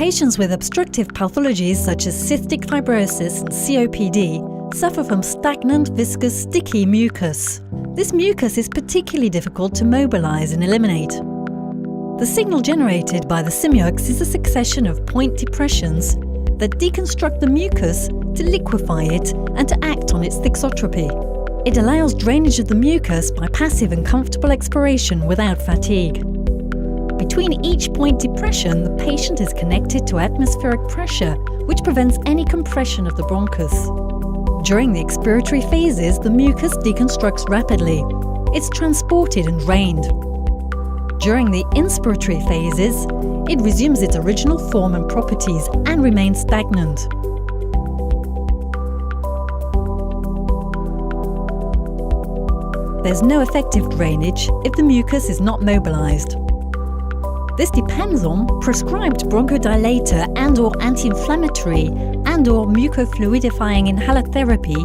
Patients with obstructive pathologies such as cystic fibrosis and COPD suffer from stagnant, viscous, sticky mucus. This mucus is particularly difficult to mobilize and eliminate. The signal generated by the Simeox is a succession of point depressions that deconstruct the mucus to liquefy it and to act on its thixotropy. It allows drainage of the mucus by passive and comfortable expiration without fatigue. Between each point depression, the patient is connected to atmospheric pressure, which prevents any compression of the bronchus. During the expiratory phases, the mucus deconstructs rapidly. It's transported and drained. During the inspiratory phases, it resumes its original form and properties and remains stagnant. There's no effective drainage if the mucus is not mobilized. This depends on prescribed bronchodilator and/or anti-inflammatory and/or mucofluidifying inhaler therapy,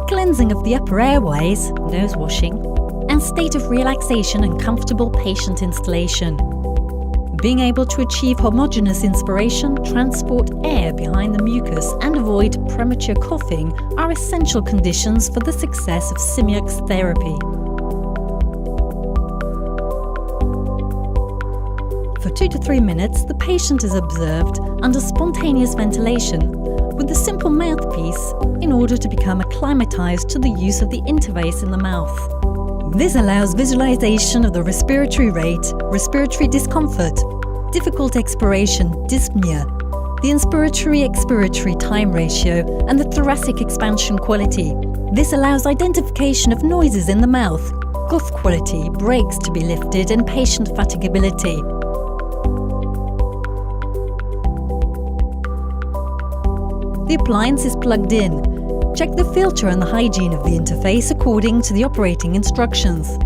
cleansing of the upper airways, nose washing, and state of relaxation and comfortable patient installation. Being able to achieve homogeneous inspiration, transport air behind the mucus, and avoid premature coughing are essential conditions for the success of Simeox therapy. For 2 to 3 minutes, the patient is observed under spontaneous ventilation with a simple mouthpiece in order to become acclimatized to the use of the interface in the mouth. This allows visualization of the respiratory rate, respiratory discomfort, difficult expiration, dyspnea, the inspiratory-expiratory time ratio, and the thoracic expansion quality. This allows identification of noises in the mouth, cough quality, breaks to be lifted, and patient fatigability. The appliance is plugged in. Check the filter and the hygiene of the interface according to the operating instructions.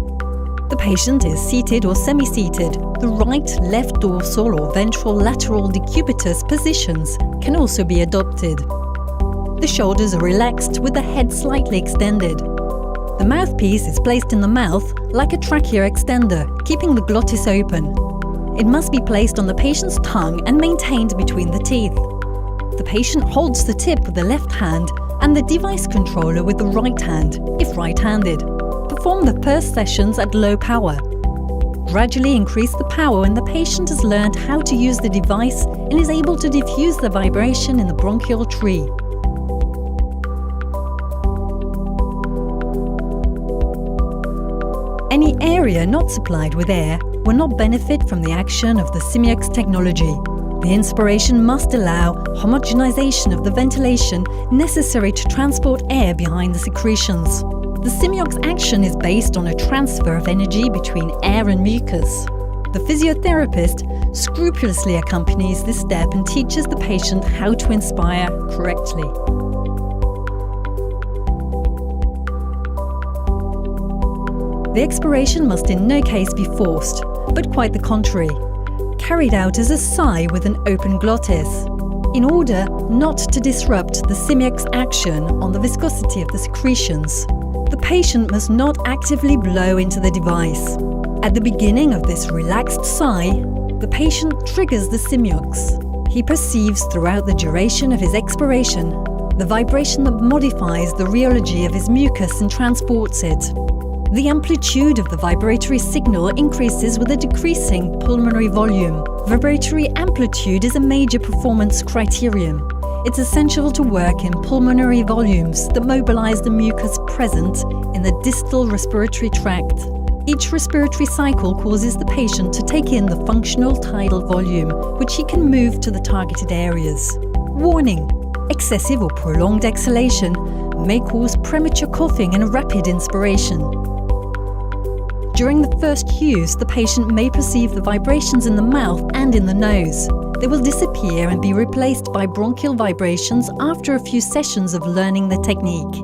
The patient is seated or semi-seated. The right, left dorsal or ventral lateral decubitus positions can also be adopted. The shoulders are relaxed with the head slightly extended. The mouthpiece is placed in the mouth like a trachea extender, keeping the glottis open. It must be placed on the patient's tongue and maintained between the teeth. The patient holds the tip with the left hand and the device controller with the right hand, if right-handed. Perform the first sessions at low power. Gradually increase the power when the patient has learned how to use the device and is able to diffuse the vibration in the bronchial tree. Any area not supplied with air will not benefit from the action of the Simeox technology. The inspiration must allow homogenization of the ventilation necessary to transport air behind the secretions. The Simeox action is based on a transfer of energy between air and mucus. The physiotherapist scrupulously accompanies this step and teaches the patient how to inspire correctly. The expiration must in no case be forced, but quite the contrary. Carried out as a sigh with an open glottis, in order not to disrupt the Simeox action on the viscosity of the secretions. The patient must not actively blow into the device. At the beginning of this relaxed sigh, the patient triggers the Simeox. He perceives throughout the duration of his expiration the vibration that modifies the rheology of his mucus and transports it. The amplitude of the vibratory signal increases with a decreasing pulmonary volume. Vibratory amplitude is a major performance criterion. It's essential to work in pulmonary volumes that mobilize the mucus present in the distal respiratory tract. Each respiratory cycle causes the patient to take in the functional tidal volume, which he can move to the targeted areas. Warning: excessive or prolonged exhalation may cause premature coughing and rapid inspiration. During the first use, the patient may perceive the vibrations in the mouth and in the nose. They will disappear and be replaced by bronchial vibrations after a few sessions of learning the technique.